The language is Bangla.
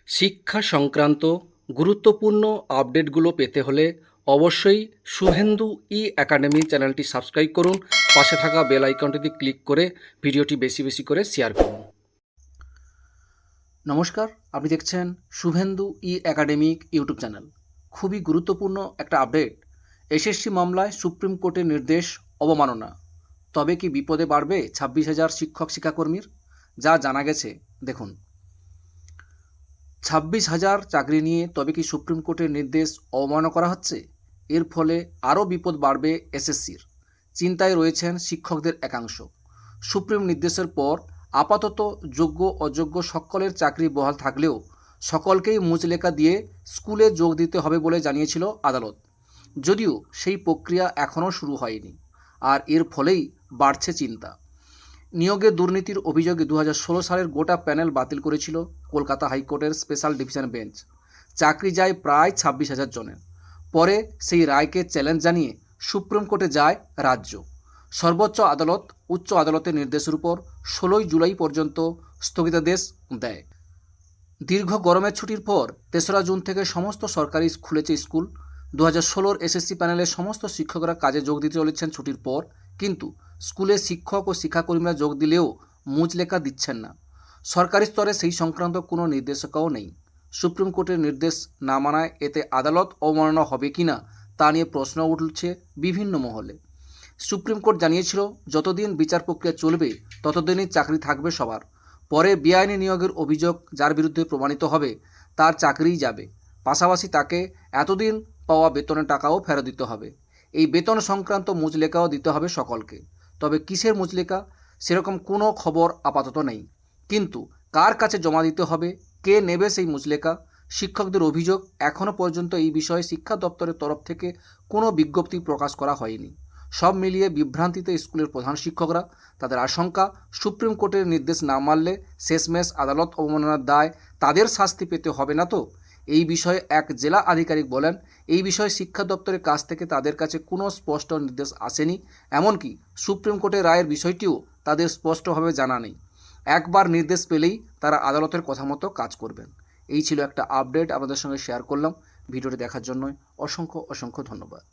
শিক্ষা সংক্রান্ত গুরুত্বপূর্ণ আপডেটগুলো পেতে হলে অবশ্যই শুভেন্দু ই একাডেমি চ্যানেলটি সাবস্ক্রাইব করুন। পাশে থাকা বেল আইকনটিতে ক্লিক করে ভিডিওটি বেশি বেশি করে শেয়ার করুন। নমস্কার, আপনি দেখছেন শুভেন্দু ই একাডেমিক ইউটিউব চ্যানেল। খুবই গুরুত্বপূর্ণ একটা আপডেট। এসএসসি মামলায় সুপ্রিম কোর্টের নির্দেশ অবমাননা। তবে কি বিপদে বাড়বে 26,000 শিক্ষক শিক্ষাকর্মীর? যা জানা গেছে দেখুন। 26,000 চাকরি নিয়ে তবে কি সুপ্রিম কোর্টের নির্দেশ অবমাননা করা হচ্ছে? এর ফলে আরও বিপদ বাড়বে এসএসসির। চিন্তায় রয়েছেন শিক্ষকদের একাংশ। সুপ্রিম নির্দেশের পর আপাতত যোগ্য অযোগ্য সকলের চাকরি বহাল থাকলেও সকলকেই মুচলেখা দিয়ে স্কুলে যোগ দিতে হবে বলে জানিয়েছিল আদালত। যদিও সেই প্রক্রিয়া এখনও শুরু হয়নি, আর এর ফলেই বাড়ছে চিন্তা। নিয়োগে দুর্নীতির অভিযোগে 2016 সালের গোটা প্যানেল বাতিল করেছিল কলকাতা হাইকোর্টের স্পেশাল ডিভিশন বেঞ্চ। চাকরি যায় প্রায় 26,000 জনের। পরে সেই রায়কে চ্যালেঞ্জ জানিয়ে সুপ্রিম কোর্টে যায় রাজ্য। সর্বোচ্চ আদালত উচ্চ আদালতের নির্দেশের উপর 16 জুলাই পর্যন্ত স্থগিতাদেশ দেয়। দীর্ঘ গরমের ছুটির পর 3রা জুন থেকে সমস্ত সরকারি খুলেছে স্কুল। 2016 এসএসসি প্যানেলের সমস্ত শিক্ষকরা কাজে যোগ দিতে চলেছেন ছুটির পর, কিন্তু স্কুলে শিক্ষক ও শিক্ষাকর্মীরা যোগ দিলেও মুচলেখা দিচ্ছেন না। সরকারি স্তরে সেই সংক্রান্ত কোনো নির্দেশিকাও নেই। সুপ্রিম কোর্টের নির্দেশ না মানায় এতে আদালত অবমাননা হবে কিনা তা নিয়ে প্রশ্ন উঠছে বিভিন্ন মহলে। সুপ্রিম কোর্ট জানিয়েছিল, যতদিন বিচার প্রক্রিয়া চলবে ততদিনই চাকরি থাকবে সবার। পরে বেআইনি নিয়োগের অভিযোগ যার বিরুদ্ধে প্রমাণিত হবে তার চাকরিই যাবে। পাশাপাশি তাকে এতদিন পাওয়া বেতনের টাকাও ফেরত দিতে হবে। এই বেতন সংক্রান্ত মুচলেখাও দিতে হবে সকলকে। তবে কিসের মুচলেখা সেরকম কোনো খবর আপাতত নেই। কিন্তু কার কাছে জমা দিতে হবে, কে নেবে সেই মুচলেখা? শিক্ষকদের অভিযোগ, এখনও পর্যন্ত এই বিষয়ে শিক্ষা দপ্তরের তরফ থেকে কোনো বিজ্ঞপ্তি প্রকাশ করা হয়নি। সব মিলিয়ে বিভ্রান্তিতে স্কুলের প্রধান শিক্ষকরা। তাদের আশঙ্কা, সুপ্রিম কোর্টের নির্দেশ না মানলে শেষমেশ আদালত অবমাননার দায় তাদের শাস্তি পেতে হবে না তো? এই বিষয়ে এক জেলা আধিকারিক বলেন, এই বিষয়ে শিক্ষা দপ্তরের কাছ থেকে তাদের কাছে কোনো স্পষ্ট নির্দেশ আসেনি। এমনকি সুপ্রিম কোর্টের রায়ের বিষয়টিও তাদের স্পষ্টভাবে জানা নেই। একবার নির্দেশ পেলেই তারা আদালতের কথা মতো কাজ করবেন। এই ছিল একটা আপডেট, আপনাদের সঙ্গে শেয়ার করলাম। ভিডিওটি দেখার জন্য অসংখ্য অসংখ্য ধন্যবাদ।